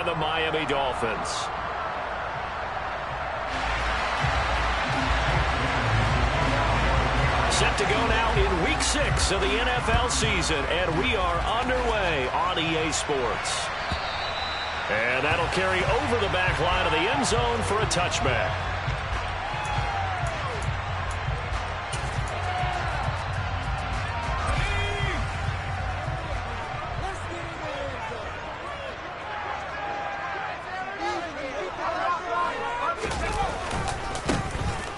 The Miami Dolphins. Set to go now in Week 6 of the NFL season, and we are underway on EA Sports. And that'll carry over the back line of the end zone for a touchback.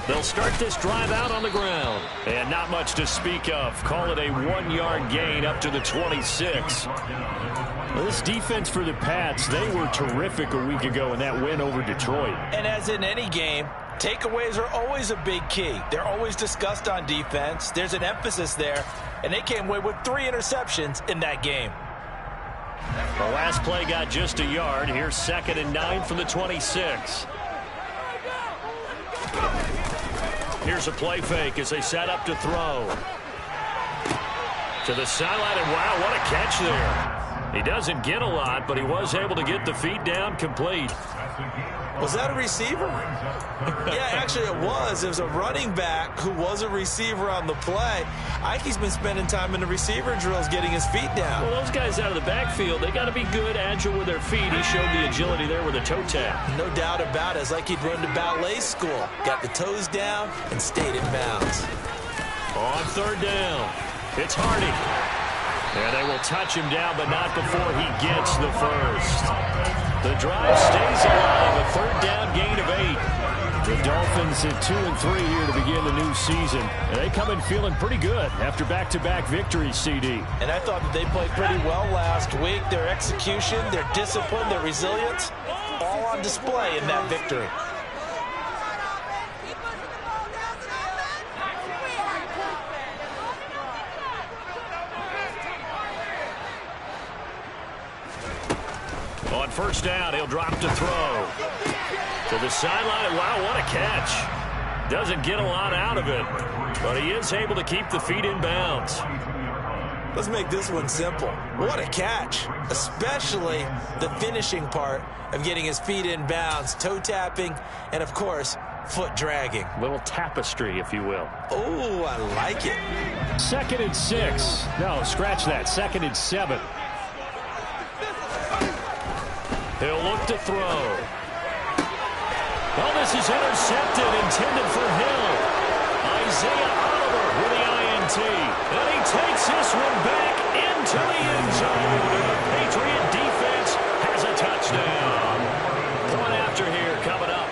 They'll start this drive out on the ground. And not much to speak of. Call it a 1-yard gain up to the 26. Well, this defense for the Pats, they were terrific a week ago in that win over Detroit. And as in any game, takeaways are always a big key. They're always discussed on defense. There's an emphasis there. And they came away with 3 interceptions in that game. The last play got just a yard. Here's 2nd and 9 from the 26. Here's a play fake as they set up to throw. To the sideline, and wow, what a catch there. He doesn't get a lot, but he was able to get the feet down complete. Was that a receiver? Yeah, actually it was. It was a running back who was a receiver on the play. Ike's been spending time in the receiver drills getting his feet down. Well, those guys out of the backfield, they got to be good, agile with their feet. He showed the agility there with a toe tap. No doubt about it. It's like he'd run to ballet school. Got the toes down and stayed in bounds. On 3rd down, it's Hardy. And they will touch him down, but not before he gets the first. The drive stays alive, a 3rd down gain of 8. The Dolphins at 2-3 here to begin the new season. And they come in feeling pretty good after back-to-back victories, CD. And I thought that they played pretty well last week. Their execution, their discipline, their resilience, all on display in that victory. On 1st down, he'll drop to throw. To the sideline, wow, what a catch. Doesn't get a lot out of it, but he is able to keep the feet in bounds. Let's make this one simple. What a catch, especially the finishing part of getting his feet in bounds, toe tapping, and of course, foot dragging. Little tapestry, if you will. Oh, I like it. 2nd and 6. No, scratch that. 2nd and 7. He'll look to throw. Well, this is intercepted, intended for Hill. Isaiah Oliver with the INT. And he takes this one back into the end zone. And the Patriot defense has a touchdown. Going after here, coming up.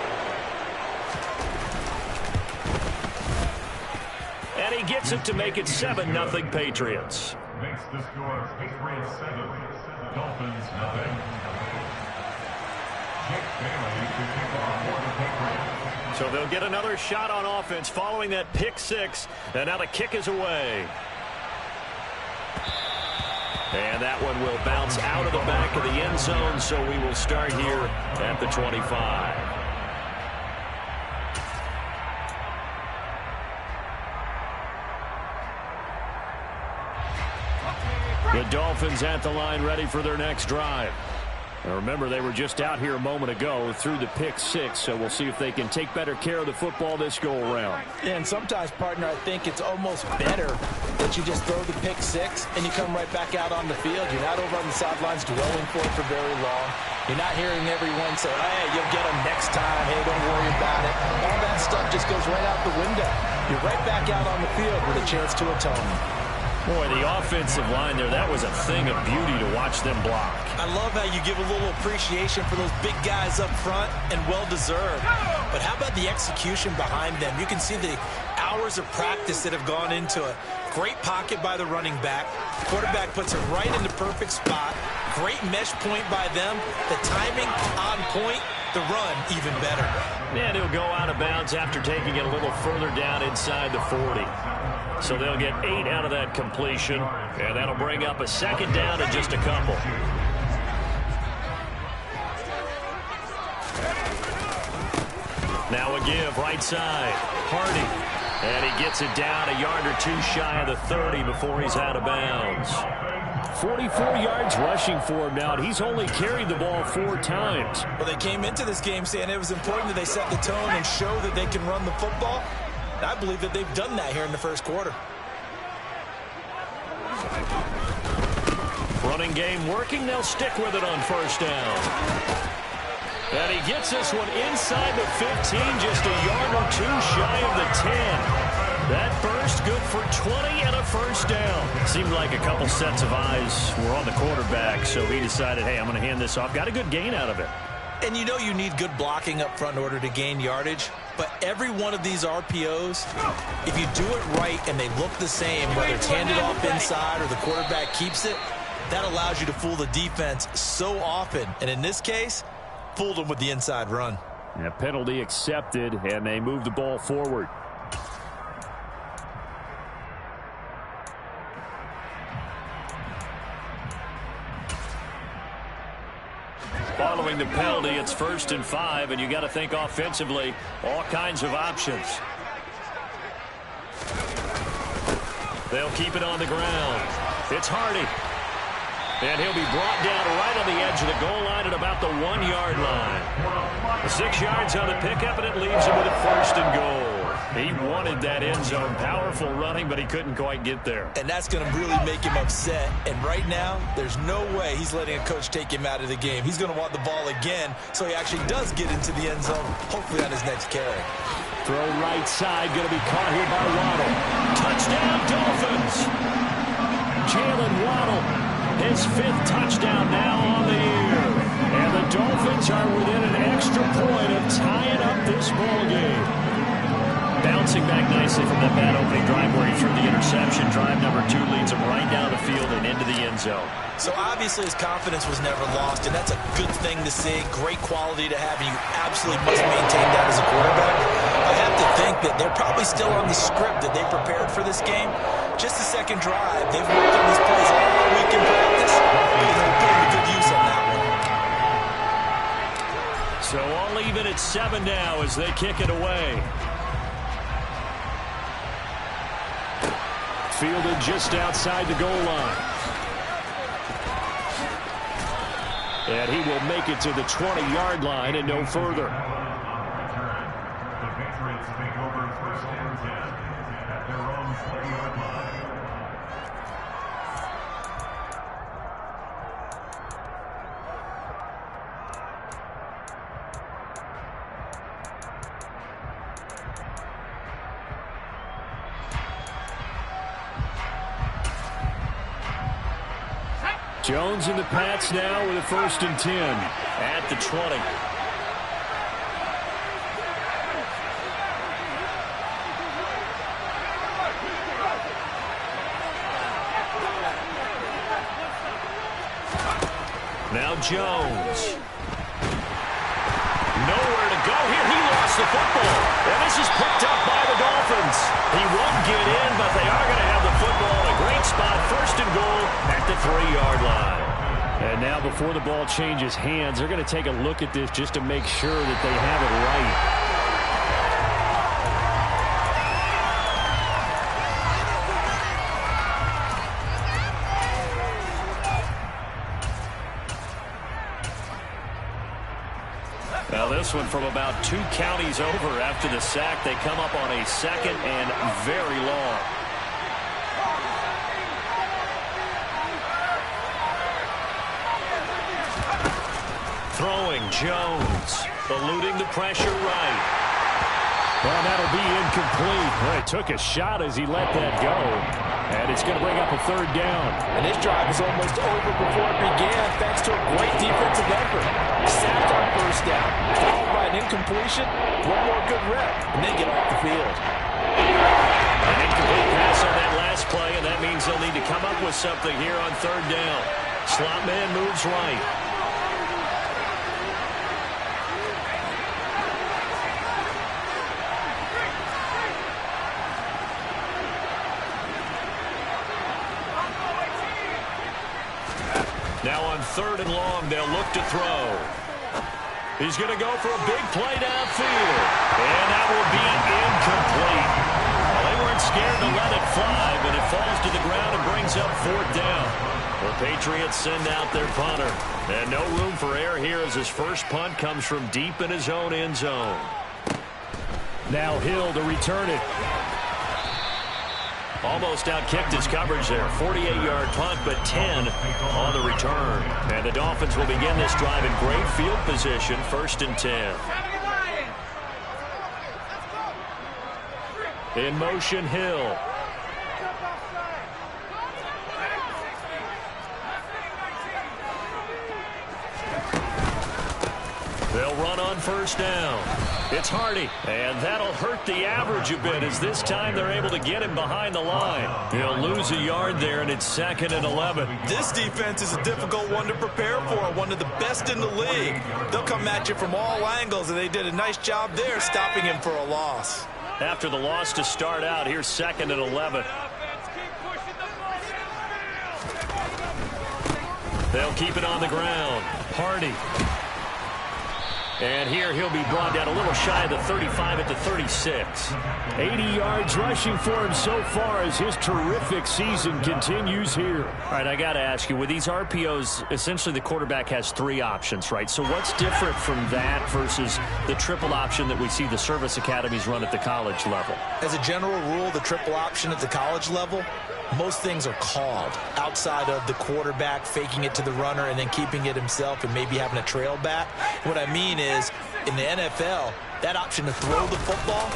And he gets it to make it 7-0 Patriots. Makes the score Patriots 7, Dolphins 9. So they'll get another shot on offense following that pick 6, and now the kick is away. And that one will bounce out of the back of the end zone, so we will start here at the 25. The Dolphins at the line ready for their next drive. And remember, they were just out here a moment ago through the pick 6, so we'll see if they can take better care of the football this go-around. And sometimes, partner, I think it's almost better that you just throw the pick 6 and you come right back out on the field. You're not over on the sidelines dwelling for it for very long. You're not hearing everyone say, hey, you'll get them next time. Hey, don't worry about it. All that stuff just goes right out the window. You're right back out on the field with a chance to atone. Boy, the offensive line there, that was a thing of beauty to watch them block. I love how you give a little appreciation for those big guys up front, and well-deserved. But how about the execution behind them? You can see the hours of practice that have gone into it. Great pocket by the running back. Quarterback puts it right in the perfect spot. Great mesh point by them. The timing on point. The run even better. And he'll go out of bounds after taking it a little further down inside the 40. So they'll get 8 out of that completion, and that'll bring up a 2nd down and just a couple. Now a give right side. Hardy. And he gets it down a yard or two shy of the 30 before he's out of bounds. 44 yards rushing for him now, and he's only carried the ball 4 times. Well, they came into this game saying it was important that they set the tone and show that they can run the football. And I believe that they've done that here in the first quarter. Running game working. They'll stick with it on first down. And he gets this one inside the 15, just a yard or 2 shy of the 10. That burst good for 20 and a first down. Seemed like a couple sets of eyes were on the quarterback, so he decided, hey, I'm going to hand this off. Got a good gain out of it. And you know you need good blocking up front in order to gain yardage. But every one of these RPOs, if you do it right and they look the same, whether it's handed off inside or the quarterback keeps it, that allows you to fool the defense so often. And in this case, fooled them with the inside run. A penalty accepted, and they move the ball forward. Following the penalty, it's 1st and 5, and you got to think offensively, all kinds of options. They'll keep it on the ground. It's Hardy. And he'll be brought down right on the edge of the goal line at about the 1-yard line. 6 yards on the pickup, and it leaves him with a 1st and goal. He wanted that end zone. Powerful running, but he couldn't quite get there. And that's going to really make him upset. And right now, there's no way he's letting a coach take him out of the game. He's going to want the ball again, so he actually does get into the end zone, hopefully on his next carry. Throw right side, going to be caught here by Waddle. Touchdown, Dolphins! Jalen Waddle, his 5th touchdown now on the year. And the Dolphins are within an extra point of tying up this ball game. Bouncing back nicely from that bad opening drive where he threw the interception. Drive number 2 leads him right down the field and into the end zone. So obviously his confidence was never lost, and that's a good thing to see. Great quality to have, and you absolutely must maintain that as a quarterback. I have to think that they're probably still on the script that they prepared for this game. Just the second drive. They've worked on these plays all week in practice, and they're putting good use on that one. So all even at 7 now as they kick it away. Fielded just outside the goal line. And he will make it to the 20-yard line and no further. The Patriots take over 1st and 10 at their own 20-yard line. Jones in the Pats now with a 1st and 10 at the 20. Now Jones. Nowhere to go here. He lost the football. And this is picked up by the Dolphins. He won't get in, but they are going to have the football in a great spot. 1st and goal at the 3-yard line. And now before the ball changes hands, they're going to take a look at this just to make sure that they have it right. Now this one from about 2 counties over after the sack. They come up on a 2nd and very long. Throwing Jones, eluding the pressure right. Well, that'll be incomplete. Well, he took a shot as he let that go. And it's going to bring up a 3rd down. And this drive was almost over before it began thanks to a great defensive effort. Sacked on 1st down, followed by an incompletion, 1 more good rep, and then get off the field. An incomplete pass on that last play, and that means they'll need to come up with something here on 3rd down. Slot man moves right. Now on 3rd and long, they'll look to throw. He's going to go for a big play downfield. And that will be incomplete. Well, they weren't scared to let it fly, but it falls to the ground and brings up 4th down. The Patriots send out their punter. And no room for error here as his first punt comes from deep in his own end zone. Now Hill to return it. Almost outkicked his coverage there. 48-yard punt, but 10 on the return. And the Dolphins will begin this drive in great field position, 1st and 10. In motion, Hill. They'll run on 1st down. It's Hardy, and that'll hurt the average a bit as this time they're able to get him behind the line. He'll lose a yard there, and it's 2nd and 11. This defense is a difficult one to prepare for, one of the best in the league. They'll come at you from all angles, and they did a nice job there stopping him for a loss. After the loss to start out, here's 2nd and 11. They'll keep it on the ground. Hardy. And here he'll be brought down a little shy of the 35 at the 36. 80 yards rushing for him so far as his terrific season continues here. All right, I got to ask you, with these RPOs, essentially the quarterback has 3 options, right? So what's different from that versus the triple option that we see the service academies run at the college level? As a general rule, the triple option at the college level, most things are called outside of the quarterback faking it to the runner and then keeping it himself and maybe having a trail back. What I mean is, in the NFL, that option to throw the football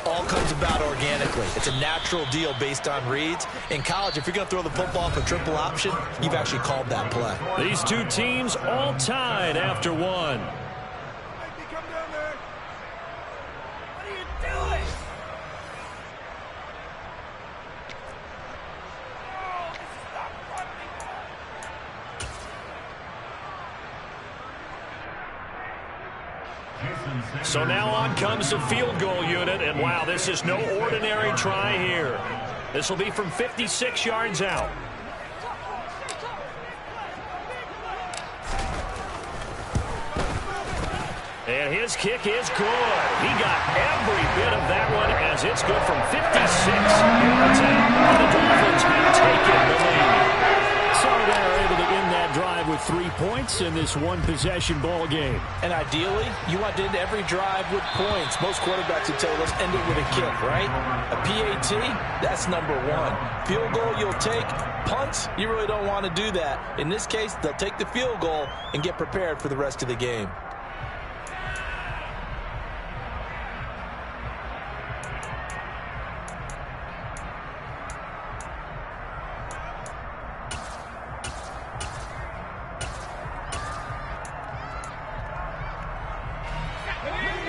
all comes about organically. It's a natural deal based on reads. In college, if you're going to throw the football for triple option, you've actually called that play. These two teams all tied after one. So now on comes the field goal unit, and wow, this is no ordinary try here. This will be from 56 yards out. And his kick is good. He got every bit of that one as it's good from 56 yards out. And the Dolphins have taken the lead. So they're able to end that drive with 3 points in this one-possession ball game. And ideally, you want to end every drive with points. Most quarterbacks would tell you, let's end it with a kick, right? A PAT, that's number 1. Field goal you'll take. Punts, you really don't want to do that. In this case, they'll take the field goal and get prepared for the rest of the game.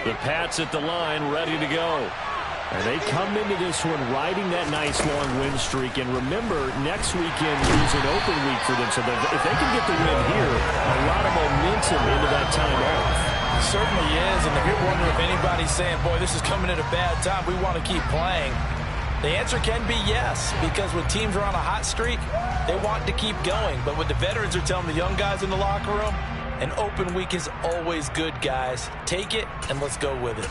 The Pats at the line, ready to go. And they come into this one riding that nice long win streak. And remember, next weekend is an open week for them. So if they can get the win here, a lot of momentum into that time off. It certainly is. And if you're wondering if anybody's saying, boy, this is coming at a bad time, we want to keep playing, the answer can be yes. Because when teams are on a hot streak, they want to keep going. But what the veterans are telling the young guys in the locker room, an open week is always good, guys. Take it, and let's go with it.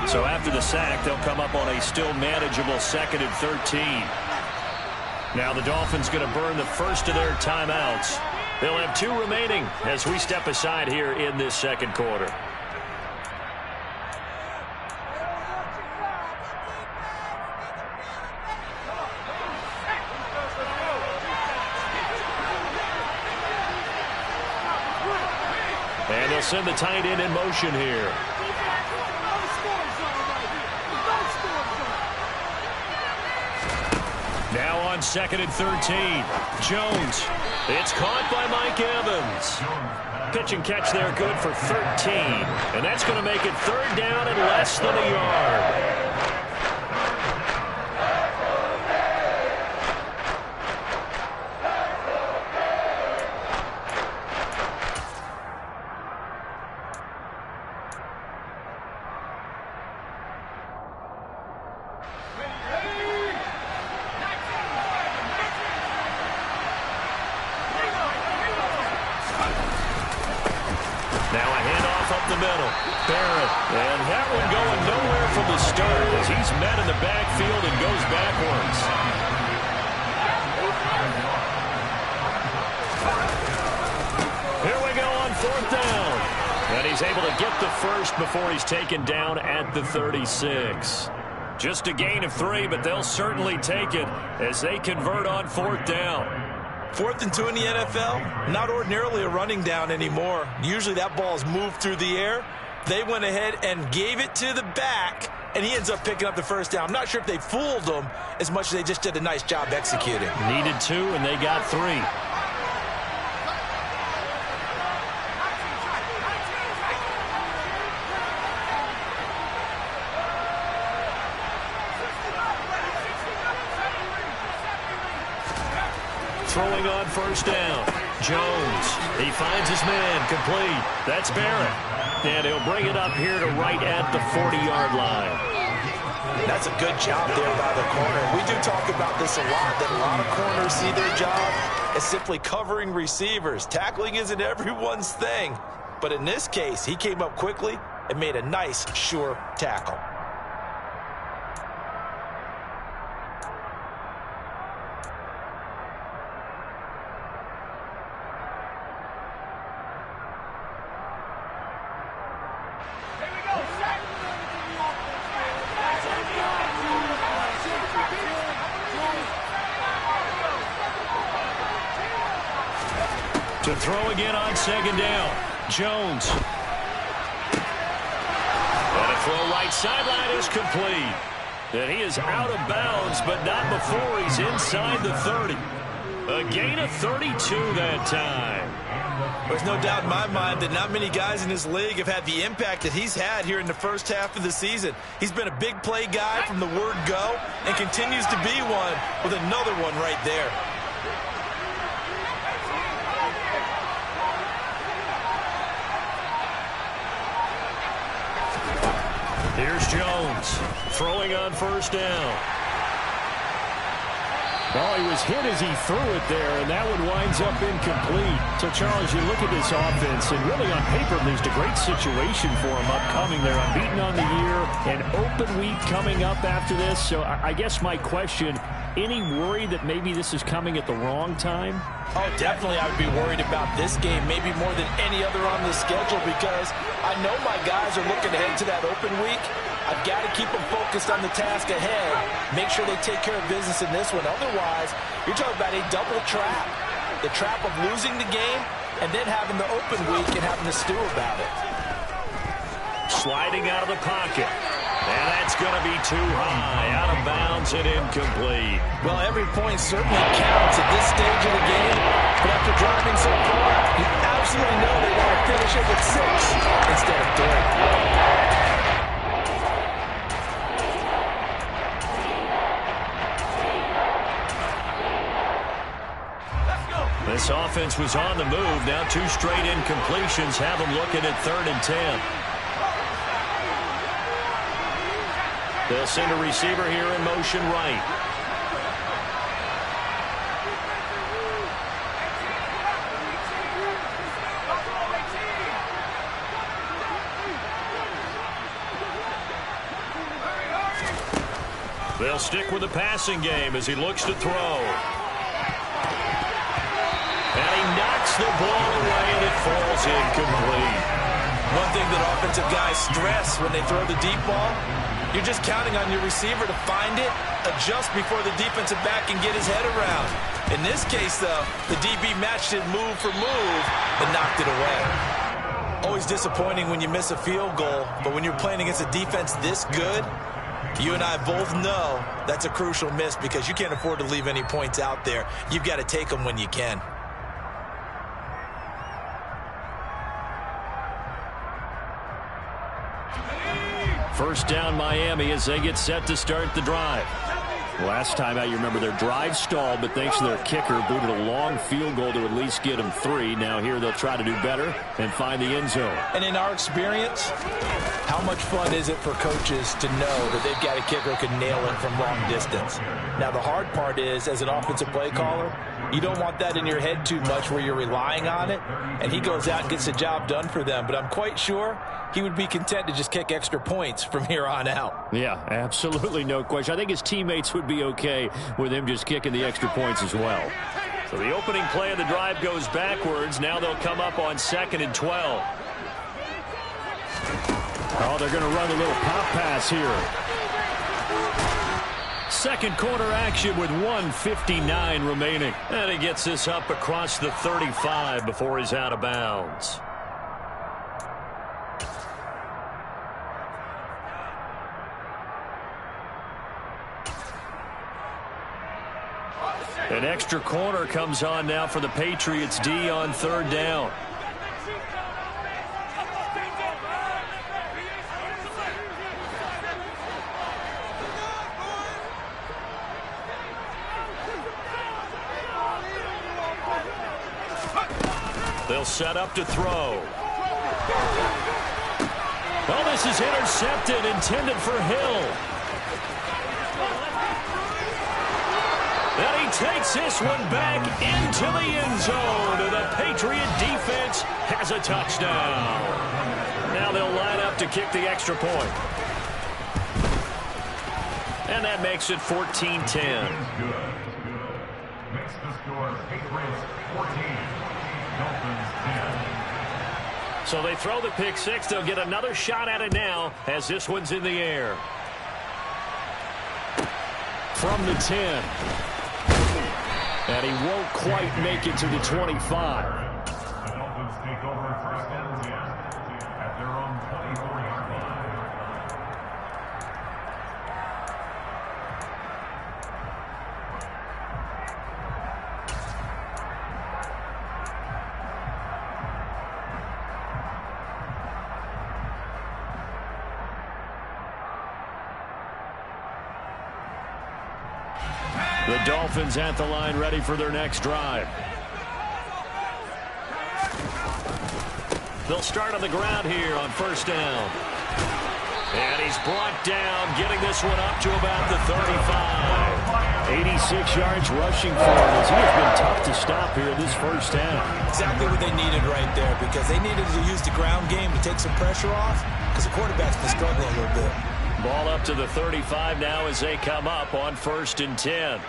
So after the sack, they'll come up on a still manageable 2nd and 13. Now the Dolphins going to burn the first of their timeouts. They'll have 2 remaining as we step aside here in this second quarter. And they'll send the tight end in motion here. Now on 2nd and 13. Jones. It's caught by Mike Evans. Pitch and catch there good for 13. And that's going to make it 3rd down and less than a yard. Now a handoff up the middle. Barrett. And that one going nowhere from the start as he's met in the backfield and goes backwards. 4th down. And he's able to get the first before he's taken down at the 36. Just a gain of 3, but they'll certainly take it as they convert on 4th down. 4th and 2 in the NFL, not ordinarily a running down anymore. Usually that ball is moved through the air. They went ahead and gave it to the back, and he ends up picking up the first down. I'm not sure if they fooled him as much as they just did a nice job executing. Needed 2, and they got 3. Throwing on 1st down. Jones. He finds his man. Complete. That's Barrett. And he'll bring it up here to right at the 40-yard line. That's a good job there by the corner. We do talk about this a lot, that a lot of corners see their job as simply covering receivers. Tackling isn't everyone's thing. But in this case, he came up quickly and made a nice, sure tackle. To throw again on 2nd down. Jones. And a throw right sideline is complete. And he is out of bounds, but not before he's inside the 30. A gain of 32 that time. There's no doubt in my mind that not many guys in this league have had the impact that he's had here in the first half of the season. He's been a big play guy from the word go and continues to be one with another one right there. Here's Jones throwing on 1st down. Well, he was hit as he threw it there, and that one winds up incomplete. So, Charles, you look at this offense, and really on paper, there's a great situation for him upcoming. They're unbeaten on the year, an open week coming up after this. So I guess my question, any worry that maybe this is coming at the wrong time? Oh, definitely I would be worried about this game, maybe more than any other on the schedule, because I know my guys are looking ahead to that open week. I've got to keep them focused on the task ahead, make sure they take care of business in this one. Otherwise, you're talking about a double trap. The trap of losing the game and then having the open week and having to stew about it. Sliding out of the pocket. And that's going to be too high, out of bounds and incomplete. Well, every point certainly counts at this stage of the game, but after driving so far, you absolutely know they want to finish it with 6 instead of 3. This offense was on the move. Now 2 straight incompletions have them looking at 3rd and 10. They'll send a receiver here in motion right. They'll stick with the passing game as he looks to throw. And he knocks the ball away, and it falls incomplete. One thing that offensive guys stress when they throw the deep ball, you're just counting on your receiver to find it, adjust before the defensive back can get his head around. In this case, though, the DB matched it move for move and knocked it away. Always disappointing when you miss a field goal, but when you're playing against a defense this good, you and I both know that's a crucial miss because you can't afford to leave any points out there. You've got to take them when you can. First down Miami as they get set to start the drive. Last time out, you remember their drive stalled, but thanks to their kicker, booted a long field goal to at least get them 3. Now here they'll try to do better and find the end zone. And in our experience, how much fun is it for coaches to know that they've got a kicker who can nail it from long distance? Now the hard part is, as an offensive play caller, you don't want that in your head too much where you're relying on it, and he goes out and gets the job done for them. But I'm quite sure he would be content to just kick extra points from here on out. Yeah, absolutely no question. I think his teammates would be okay with him just kicking the extra points as well. So the opening play of the drive goes backwards. Now they'll come up on 2nd and 12. Oh, they're going to run a little pop pass here. Second quarter action with 1:59 remaining. And he gets this up across the 35 before he's out of bounds. An extra corner comes on now for the Patriots D on 3rd down. They'll set up to throw. Oh, this is intercepted, intended for Hill. And he takes this one back into the end zone. And the Patriot defense has a touchdown. Now they'll line up to kick the extra point. And that makes it 14-10. Makes the score Patriots 14, Dolphins 10. So they throw the pick six. They'll get another shot at it now as this one's in the air. From the 10. And he won't quite make it to the 25. The Dolphins take over 1st and 10 at their own 24-yard line. The Dolphins at the line, ready for their next drive. They'll start on the ground here on 1st down. And he's brought down, getting this one up to about the 35. 86 yards rushing for him as he has been tough to stop here this first half. Exactly what they needed right there, because they needed to use the ground game to take some pressure off, because the quarterback's been struggling a little bit. Ball up to the 35 now as they come up on 1st and 10.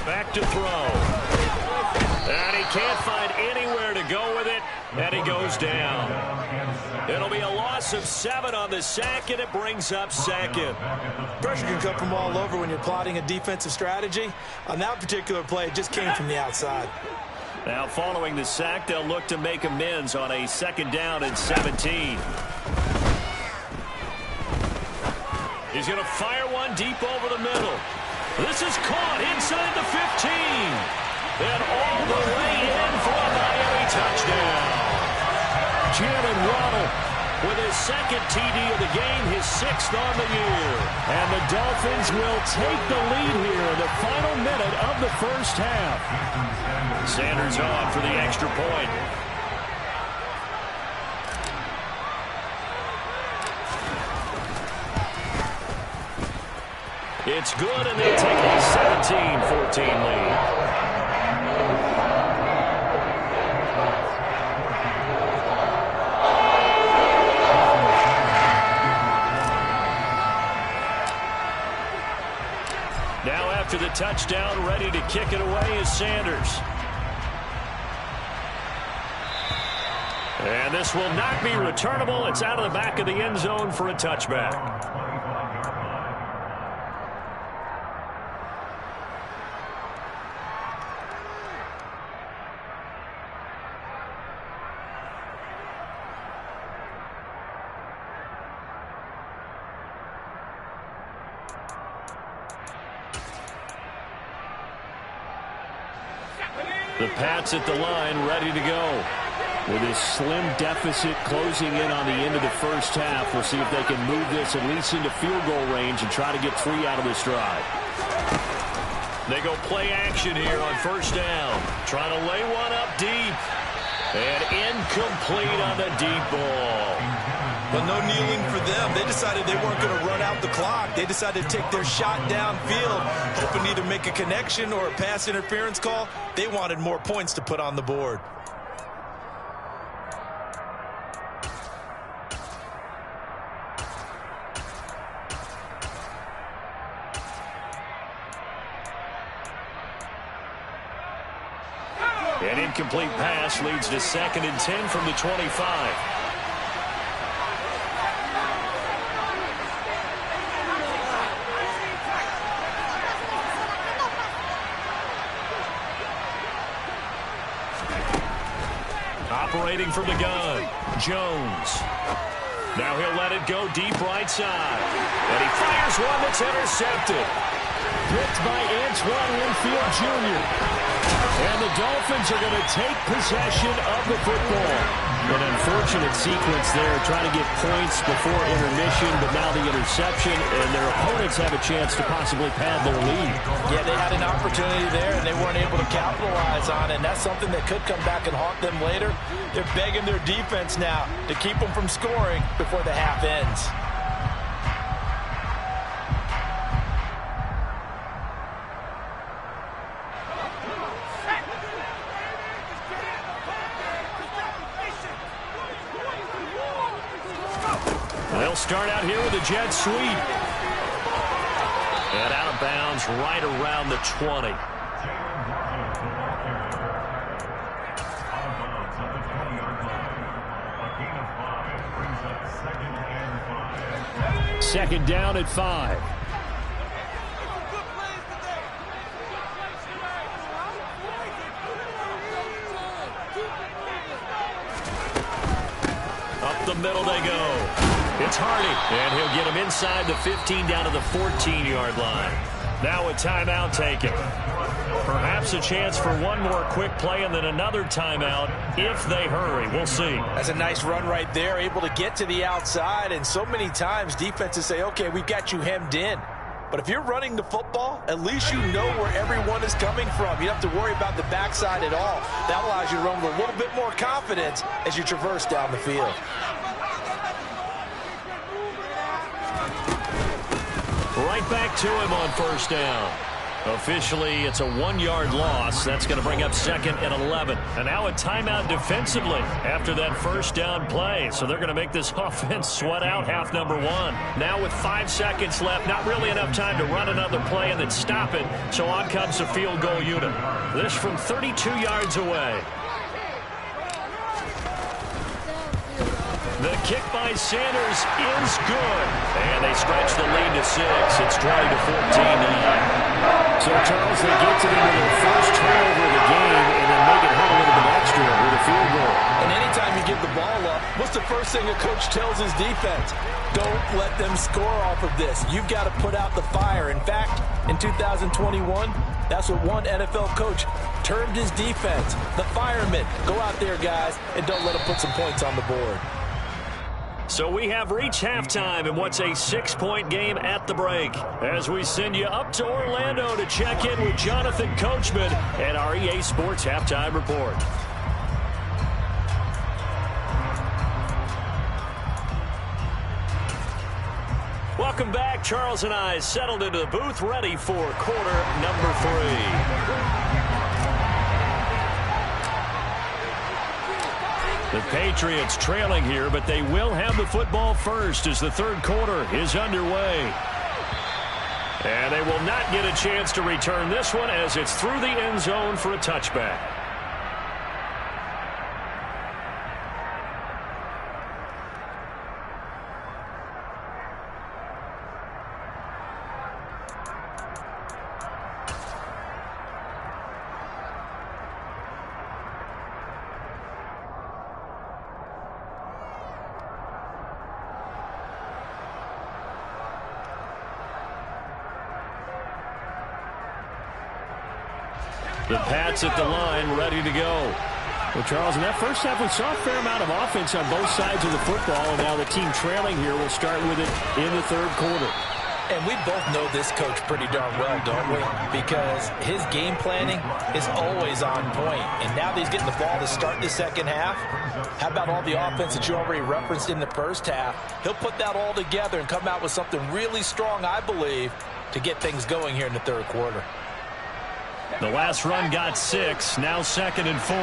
Back to throw. And he can't find anywhere to go with it, and he goes down. It'll be a loss of 7 on the sack, and it brings up 2nd. Pressure can come from all over when you're plotting a defensive strategy. On that particular play, it just came from the outside. Now following the sack, they'll look to make amends on a 2nd down and 17. He's going to fire one deep over the middle. This is caught inside the 15. And all the way in for a Miami touchdown. Jalen Waddle with his 2nd TD of the game, his 6th on the year. And the Dolphins will take the lead here in the final minute of the first half. Sanders on for the extra point. It's good, and they'll take a 17-14 lead. Now after the touchdown, ready to kick it away is Sanders. And this will not be returnable. It's out of the back of the end zone for a touchback. The Pats at the line, ready to go. With his slim deficit closing in on the end of the first half, we'll see if they can move this at least into field goal range and try to get 3 out of this drive. They go play action here on 1st down. Trying to lay one up deep. And incomplete on the deep ball. But no kneeling for them. They decided they weren't going to run out the clock. They decided to take their shot downfield, hoping to either make a connection or a pass interference call. They wanted more points to put on the board. An incomplete pass leads to 2nd and 10 from the 25. Operating from the gun, Jones. Now he'll let it go deep right side. And he fires one that's intercepted. Picked by Antoine Winfield Jr. And the Dolphins are going to take possession of the football. An unfortunate sequence there, trying to get points before intermission, but now the interception, and their opponents have a chance to possibly pad their lead. Yeah, they had an opportunity there, and they weren't able to capitalize on it, and that's something that could come back and haunt them later. They're begging their defense now to keep them from scoring before the half ends. They'll start out here with a jet sweep. And out of bounds right around the 20. Second down at 5. Up the middle they go. It's Hardy, and he'll get him inside the 15 down to the 14-yard line. Now a timeout taken. Perhaps a chance for one more quick play and then another timeout if they hurry. We'll see. That's a nice run right there, able to get to the outside, and so many times defenses say, okay, we've got you hemmed in. But if you're running the football, at least you know where everyone is coming from. You don't have to worry about the backside at all. That allows you to run with a little bit more confidence as you traverse down the field. Right back to him on first down. Officially, it's a 1-yard loss. That's going to bring up 2nd and 11. And now a timeout defensively after that first down play. So they're going to make this offense sweat out half number 1. Now with 5 seconds left, not really enough time to run another play and then stop it. So on comes the field goal unit. This from 32 yards away. The kick by Sanders is good. And they stretch the lead to 6. It's 20-14 now. So, Charles, they get to them with their first turnover of the game and then make it home a little bit extra with a field goal. And anytime you give the ball up, what's the first thing a coach tells his defense? Don't let them score off of this. You've got to put out the fire. In fact, in 2021, that's what one NFL coach termed his defense. The firemen. Go out there, guys, and don't let them put some points on the board. So we have reached halftime in what's a 6-point game at the break. As we send you up to Orlando to check in with Jonathan Coachman and our EA Sports Halftime Report. Welcome back. Charles and I settled into the booth ready for quarter number 3. The Patriots trailing here, but they will have the football first as the third quarter is underway. And they will not get a chance to return this one as it's through the end zone for a touchback. The Pats at the line, ready to go. Well, Charles, in that first half, we saw a fair amount of offense on both sides of the football, and now the team trailing here will start with it in the third quarter. And we both know this coach pretty darn well, don't we? Because his game planning is always on point. And now that he's getting the ball to start the second half, how about all the offense that you already referenced in the first half? He'll put that all together and come out with something really strong, I believe, to get things going here in the third quarter. The last run got 6, now 2nd and 4.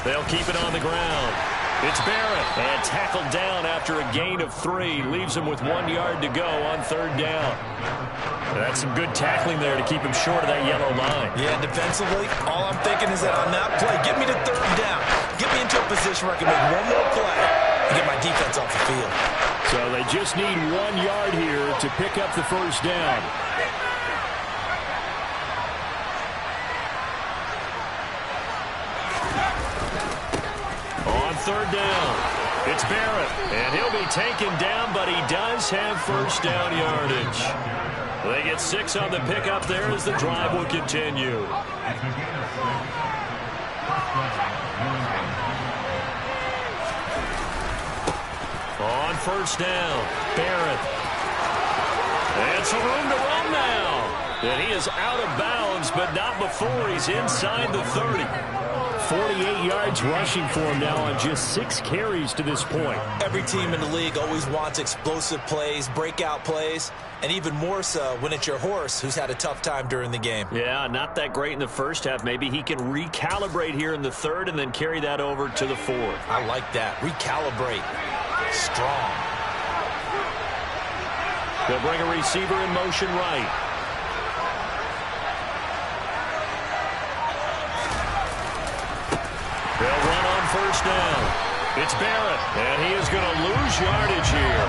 They'll keep it on the ground. It's Barrett. And tackled down after a gain of 3. Leaves him with 1 yard to go on 3rd down. That's some good tackling there to keep him short of that yellow line. Yeah, defensively, all I'm thinking is that on that play, get me to 3rd down. Get me into a position where I can make one more play and get my defense off the field. So they just need 1 yard here to pick up the 1st down. On 3rd down, it's Barrett. And he'll be taken down, but he does have 1st down yardage. They get 6 on the pickup there as the drive will continue. On 1st down, Barrett. And some room to run now. And he is out of bounds, but not before he's inside the 30. 48 yards rushing for him now on just 6 carries to this point. Every team in the league always wants explosive plays, breakout plays, and even more so when it's your horse who's had a tough time during the game. Yeah, not that great in the 1st half. Maybe he can recalibrate here in the 3rd and then carry that over to the 4th. I like that. Recalibrate. Strong. They'll bring a receiver in motion right. They'll run on 1st down. It's Barrett, and he is going to lose yardage here.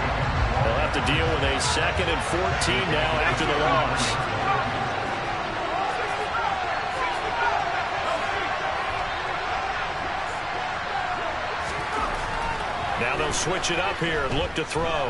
They'll have to deal with a 2nd and 14 now after the loss. Now they'll switch it up here and look to throw.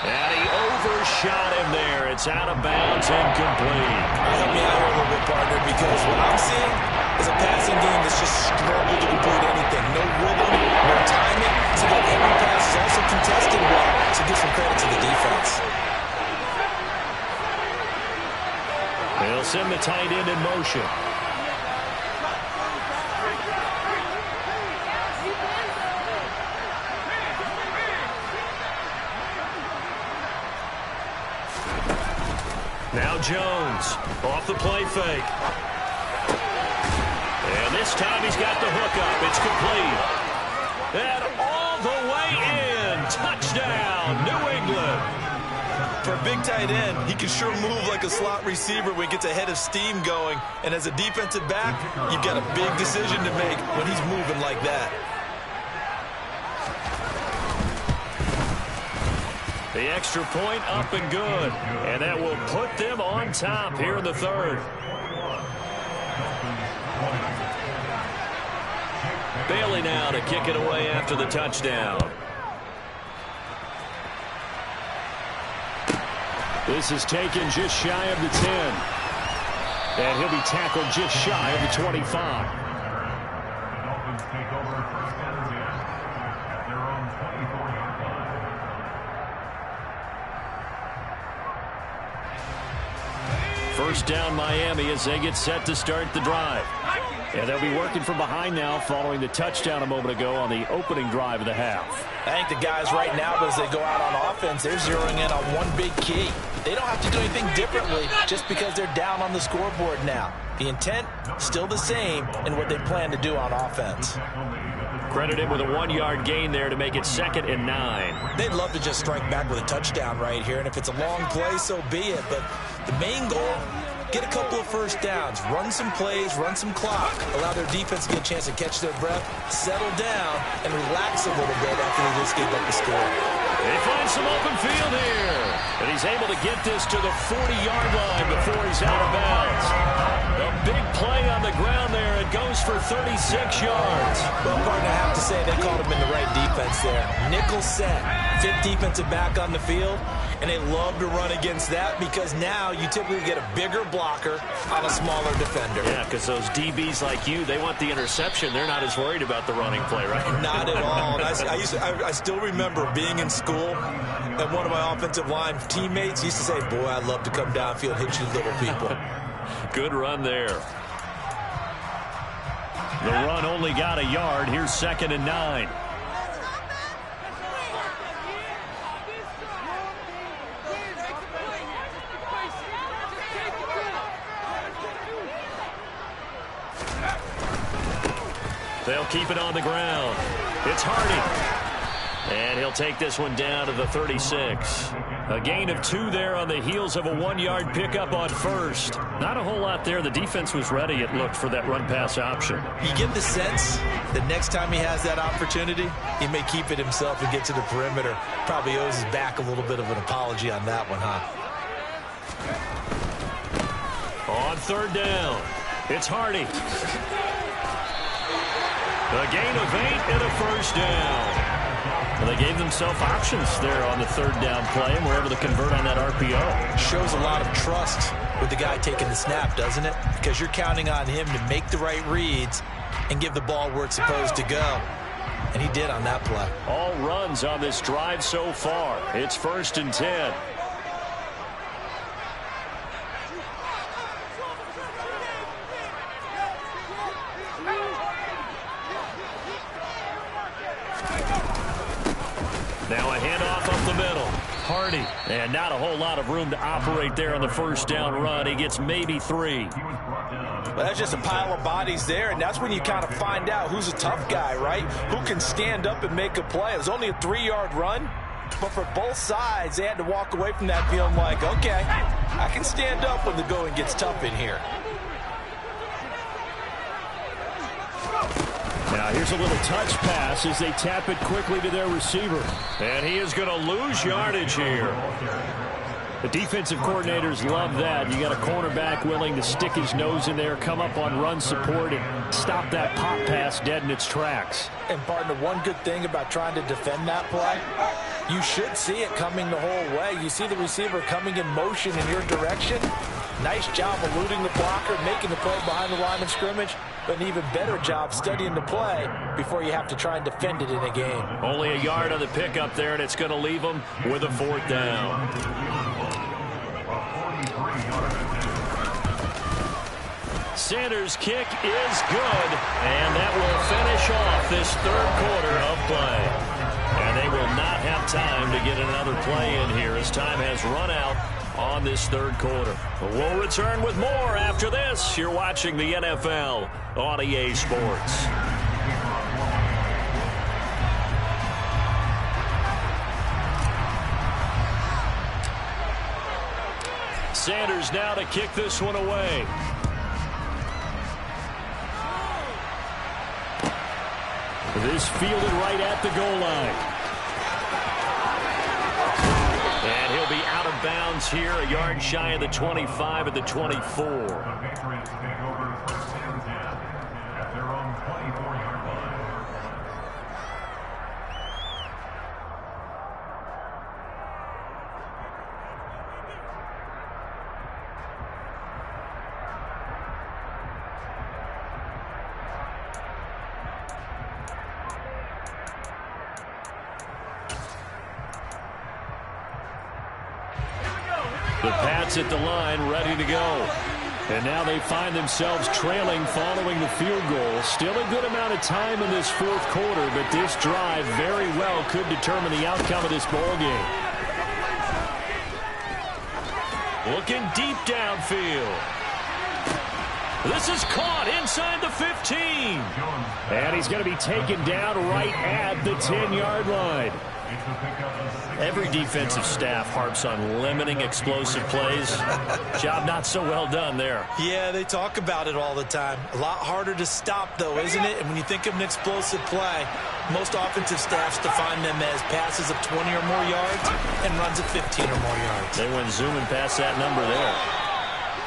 And he overshot him there. It's out of bounds, incomplete. Help me out here a little bit, partner, because what I'm seeing is a passing game that's just struggled to complete anything. No rhythm, no timing. So that every pass is also contested well, so give some credit to the defense. They'll send the tight end in motion. Now Jones off the play fake. And this time he's got the hook up. It's complete. And all the way in. Touchdown, New England. For a big tight end, he can sure move like a slot receiver when he gets a head of steam going. And as a defensive back, you've got a big decision to make when he's moving like that. The extra point up and good. And that will put them on top here in the 3rd. Bailey now to kick it away after the touchdown. This is taken just shy of the 10. And he'll be tackled just shy of the 25. The Dolphins take over 1st and 10 at their own 24-yard line. 1st down Miami as they get set to start the drive. And they'll be working from behind now following the touchdown a moment ago on the opening drive of the half. I think the guys right now, as they go out on offense, they're zeroing in on one big key. They don't have to do anything differently just because they're down on the scoreboard now. The intent, still the same in what they plan to do on offense. Credit him with a 1-yard gain there to make it 2nd and 9. They'd love to just strike back with a touchdown right here, and if it's a long play, so be it. But the main goal, get a couple of 1st downs, run some plays, run some clock, allow their defense to get a chance to catch their breath, settle down, and relax a little bit after they just gave up the score. They find some open field here. And he's able to get this to the 40-yard line before he's out of bounds. A big play on the ground there. It goes for 36 yards. Well, partner, I have to say they called him in the right defense there. Nickel set, 5th defensive back on the field, and they love to run against that because now you typically get a bigger blocker on a smaller defender. Yeah, because those DBs like you, they want the interception. They're not as worried about the running play, right? Not at all. I still remember being in school, and one of my offensive line teammates used to say, boy, I'd love to come downfield, hit you little people. Good run there. The run only got a yard. Here's 2nd and 9. They'll keep it on the ground. It's Hardy. And he'll take this one down to the 36. A gain of 2 there on the heels of a 1-yard pickup on first. Not a whole lot there. The defense was ready, it looked, for that run-pass option. You get the sense that next time he has that opportunity, he may keep it himself and get to the perimeter. Probably owes his back a little bit of an apology on that one, huh? On 3rd down, it's Hardy. A gain of 8 and a first down. Well, they gave themselves options there on the 3rd down play and were able to convert on that RPO. Shows a lot of trust with the guy taking the snap, doesn't it? Because you're counting on him to make the right reads and give the ball where it's supposed to go. And he did on that play. All runs on this drive so far. It's 1st and 10. Now a handoff up the middle. Hardy. And not a whole lot of room to operate there on the 1st down run. He gets maybe 3. Well, that's just a pile of bodies there, and that's when you kind of find out who's a tough guy, right? Who can stand up and make a play. It was only a 3-yard run, but for both sides, they had to walk away from that feeling like, okay, I can stand up when the going gets tough in here. Now here's a little touch pass as they tap it quickly to their receiver. And he is going to lose yardage here. The defensive coordinators love that. You got a cornerback willing to stick his nose in there, come up on run support, and stop that pop pass dead in its tracks. And, partner, one good thing about trying to defend that play, you should see it coming the whole way. You see the receiver coming in motion in your direction. Nice job eluding the blocker, making the play behind the line of scrimmage, but an even better job studying the play before you have to try and defend it in a game. Only a yard on the pickup there, and it's going to leave them with a 4th down. Sanders' kick is good, and that will finish off this 3rd quarter of play. And they will not have time to get another play in here as time has run out on this 3rd quarter. But we'll return with more after this. You're watching the NFL on EA Sports. Sanders now to kick this one away. This fielded right at the goal line. And he'll be out of bounds here, a yard shy of the 25 at the 24. The Patriots take over 1st and 10 at their own 24-yard line. The Pats at the line, ready to go. And now they find themselves trailing following the field goal. Still a good amount of time in this 4th quarter, but this drive very well could determine the outcome of this ball game. Looking deep downfield. This is caught inside the 15. And he's going to be taken down right at the 10-yard line. Every defensive staff harps on limiting explosive plays. Job not so well done there. Yeah, they talk about it all the time. A lot harder to stop, though, isn't it? And when you think of an explosive play, most offensive staffs define them as passes of 20 or more yards and runs of 15 or more yards. They went zooming past that number there.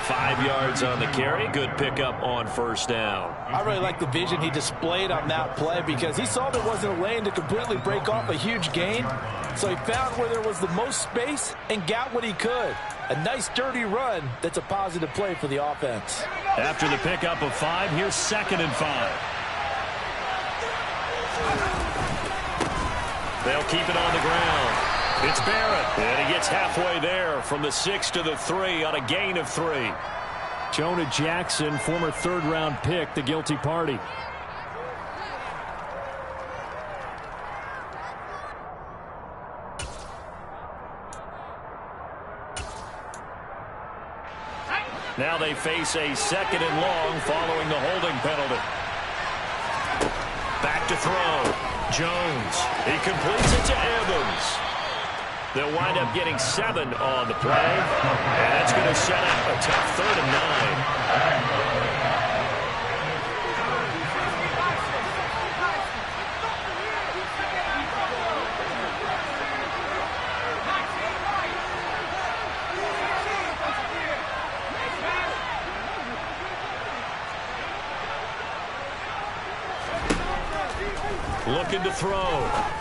5 yards on the carry. Good pickup on 1st down. I really like the vision he displayed on that play because he saw there wasn't a lane to completely break off a huge gain. So he found where there was the most space and got what he could. A nice, dirty run that's a positive play for the offense. After the pickup of 5, here's 2nd and 5. They'll keep it on the ground. It's Barrett, and he gets halfway there from the 6 to the 3 on a gain of 3. Jonah Jackson, former 3rd-round pick, the guilty party. Now they face a 2nd and long following the holding penalty. Back to throw. Jones. He completes it to Evans. They'll wind up getting 7 on the play. And that's going to set up a tough 3rd and 9. Looking to throw.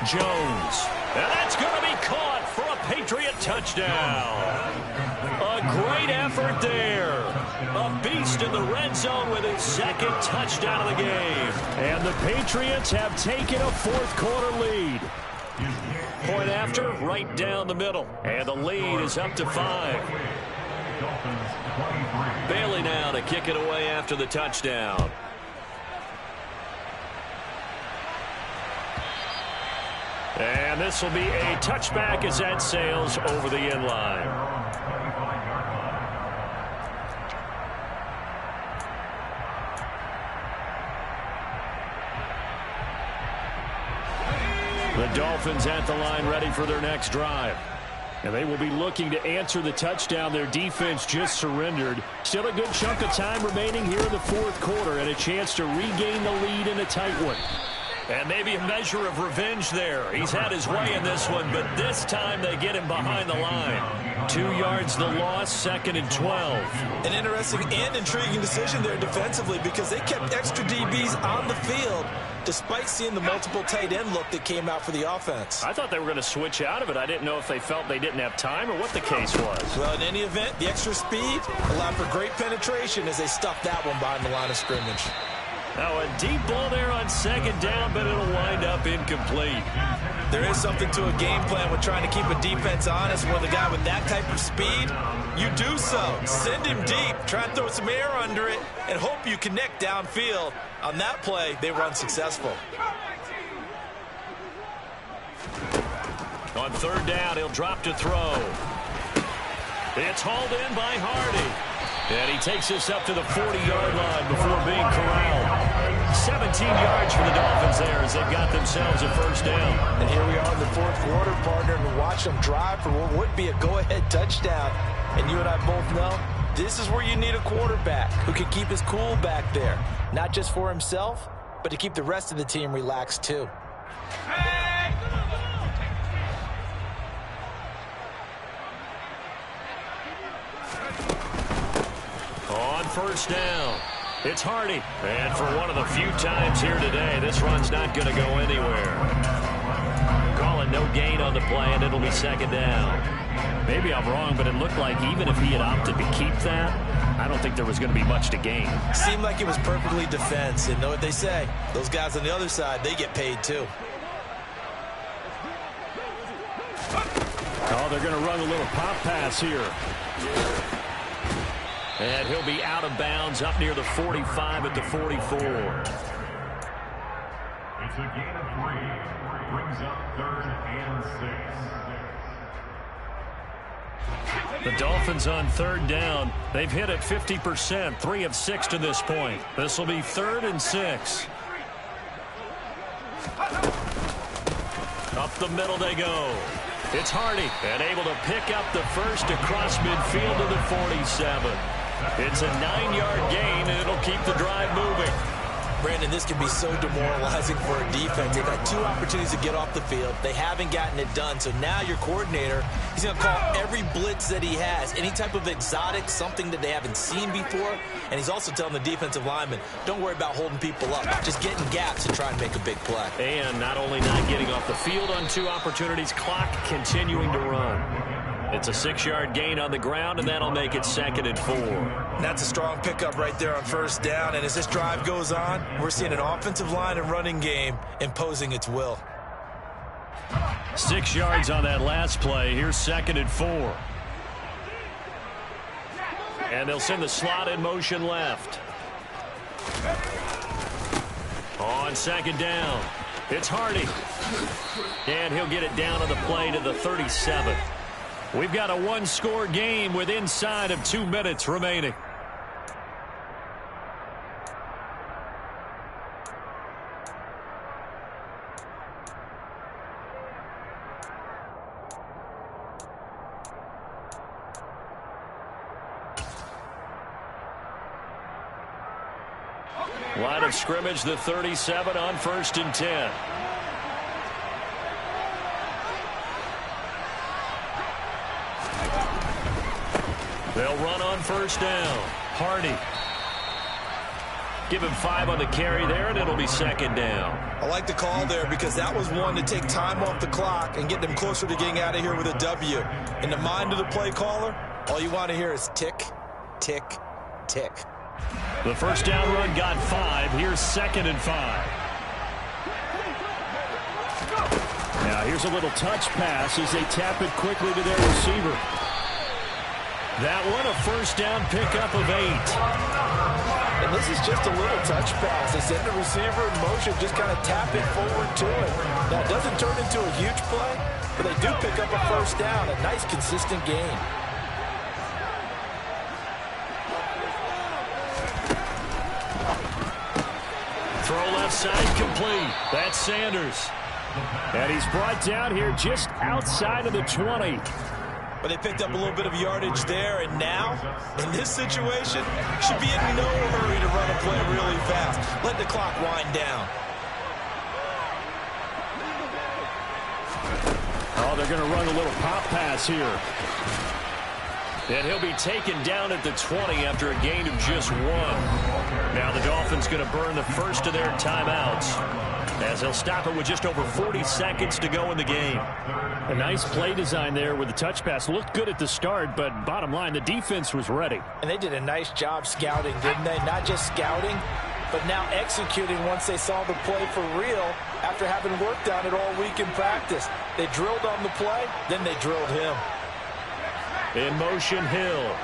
Jones. And that's going to be caught for a Patriot touchdown. A great effort there. A beast in the red zone with his 2nd touchdown of the game. And the Patriots have taken a 4th quarter lead. Point after, right down the middle. And the lead is up to 5. Bailey now to kick it away after the touchdown. And this will be a touchback as that sails over the end line. The Dolphins at the line ready for their next drive. And they will be looking to answer the touchdown their defense just surrendered. Still a good chunk of time remaining here in the 4th quarter and a chance to regain the lead in a tight one. And maybe a measure of revenge there. He's had his way in this one, but this time they get him behind the line. 2 yards the loss, 2nd and 12. An interesting and intriguing decision there defensively because they kept extra DBs on the field despite seeing the multiple tight end look that came out for the offense. I thought they were going to switch out of it. I didn't know if they felt they didn't have time or what the case was. Well, in any event, the extra speed allowed for great penetration as they stuffed that one behind the line of scrimmage. Now a deep ball there on 2nd down, but it'll wind up incomplete. There is something to a game plan with trying to keep a defense honest. With a guy with that type of speed, you do so. Send him deep, try and throw some air under it, and hope you connect downfield. On that play, they were unsuccessful. On 3rd down, he'll drop to throw. It's hauled in by Hardy. And he takes this up to the 40-yard line before being corralled. 17 yards for the Dolphins there as they've got themselves a 1st down. And here we are in the 4th quarter, partner, and watch them drive for what would be a go-ahead touchdown. And you and I both know this is where you need a quarterback who can keep his cool back there. Not just for himself, but to keep the rest of the team relaxed too. On 1st down, it's Hardy. And for one of the few times here today, this run's not going to go anywhere. Calling no gain on the play, and it'll be 2nd down. Maybe I'm wrong, but it looked like even if he had opted to keep that, I don't think there was going to be much to gain. Seemed like it was perfectly defense. And know what they say, those guys on the other side, they get paid too. Oh, they're going to run a little pop pass here. And he'll be out of bounds up near the 45 at the 44. It's a gain of 3. Brings up 3rd and 6. The Dolphins on 3rd down. They've hit it 50%, 3 of 6 to this point. This will be 3rd and 6. Up the middle they go. It's Hardy, and able to pick up the first across midfield to the 47. It's a 9-yard gain, and it'll keep the drive moving. Brandon, this can be so demoralizing for a defense. They've had 2 opportunities to get off the field. They haven't gotten it done. So now your coordinator, he's going to call every blitz that he has, any type of exotic, something that they haven't seen before. And he's also telling the defensive lineman, don't worry about holding people up. Just get in gaps and try and make a big play. And not only not getting off the field on 2 opportunities, clock continuing to run. It's a 6-yard gain on the ground, and that'll make it 2nd and 4. That's a strong pickup right there on 1st down. And as this drive goes on, we're seeing an offensive line and running game imposing its will. 6 yards on that last play. Here's 2nd and 4. And they'll send the slot in motion left. On 2nd down, it's Hardy. And he'll get it down on the play to the 37. We've got a 1-score game with inside of 2 minutes remaining. Line of scrimmage, the 37 on 1st and 10. They'll run on 1st down. Hardy. Give him 5 on the carry there, and it'll be 2nd down. I like the call there because that was one to take time off the clock and get them closer to getting out of here with a W. In the mind of the play caller, all you want to hear is tick, tick, tick. The 1st down run got 5. Here's 2nd and 5. Now here's a little touch pass as they tap it quickly to their receiver. That one, a 1st down pickup of 8. And this is just a little touch pass. They send the receiver in motion, just kind of tap it forward to it. Now, it doesn't turn into a huge play, but they do pick up a 1st down, a nice, consistent gain. Throw left side complete. That's Sanders. And he's brought down here just outside of the 20. But they picked up a little bit of yardage there, and now, in this situation, should be in no hurry to run a play really fast. Let the clock wind down. Oh, they're going to run a little pop pass here. And he'll be taken down at the 20 after a gain of just 1. Now the Dolphins going to burn the first of their timeouts, as they'll stop it with just over 40 seconds to go in the game. A nice play design there with the touch pass. Looked good at the start, but bottom line, the defense was ready. And they did a nice job scouting, didn't they? Not just scouting, but now executing once they saw the play for real after having worked on it all week in practice. They drilled on the play, then they drilled him. In motion, Hill.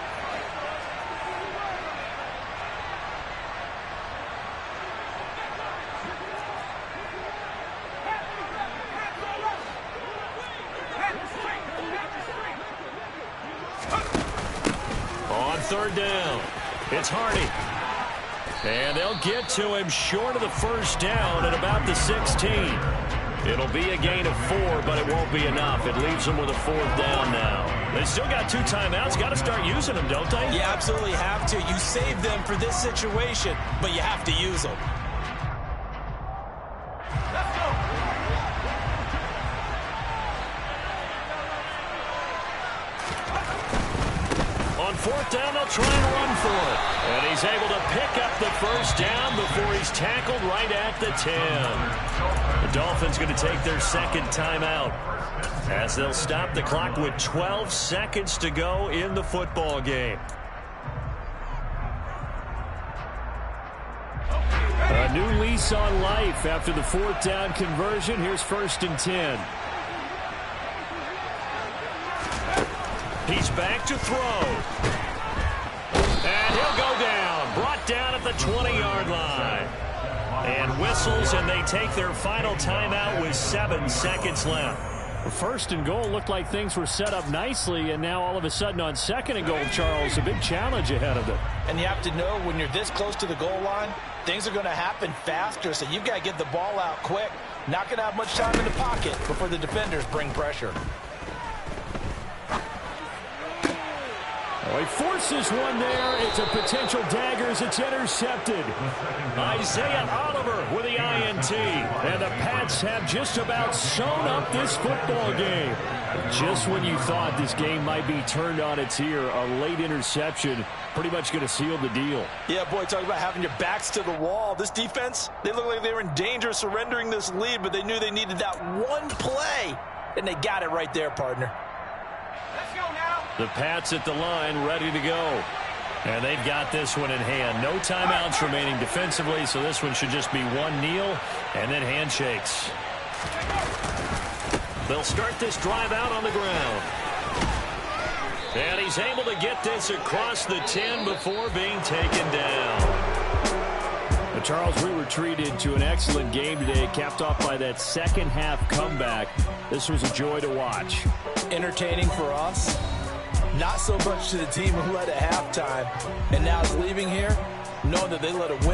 On 3rd down, it's Hardy. And they'll get to him short of the 1st down at about the 16. It'll be a gain of 4, but it won't be enough. It leaves them with a 4th down now. They still got 2 timeouts. Got to start using them, don't they? You absolutely have to. You save them for this situation, but you have to use them. On 4th down, they'll try and run for it. And he's able to pick up the 1st down before he's tackled right at the 10. The Dolphins going to take their 2nd timeout, as they'll stop the clock with 12 seconds to go in the football game. A new lease on life after the 4th down conversion. Here's 1st and 10. He's back to throw. And he'll go down. Brought down at the 20-yard line. And whistles, and they take their final timeout with 7 seconds left. 1st and goal looked like things were set up nicely, and now all of a sudden on 2nd and goal, Charles, a big challenge ahead of them. And you have to know when you're this close to the goal line, things are going to happen faster, so you've got to get the ball out quick. Not going to have much time in the pocket before the defenders bring pressure. Oh, he forces one there. It's a potential dagger as it's intercepted. Isaiah Oliver with the INT. And the Pats have just about sewn up this football game. Just when you thought this game might be turned on its ear, a late interception pretty much going to seal the deal. Yeah, boy, talk about having your backs to the wall. This defense, they look like they were in danger of surrendering this lead, but they knew they needed that one play, and they got it right there, partner. The Pats at the line, ready to go. And they've got this one in hand. No timeouts remaining defensively, so this one should just be one kneel and then handshakes. They'll start this drive out on the ground. And he's able to get this across the 10 before being taken down. But Charles, we were treated to an excellent game today, capped off by that second half comeback. This was a joy to watch. Entertaining for us. Not so much to the team who led at halftime and now is leaving here knowing that they let it win.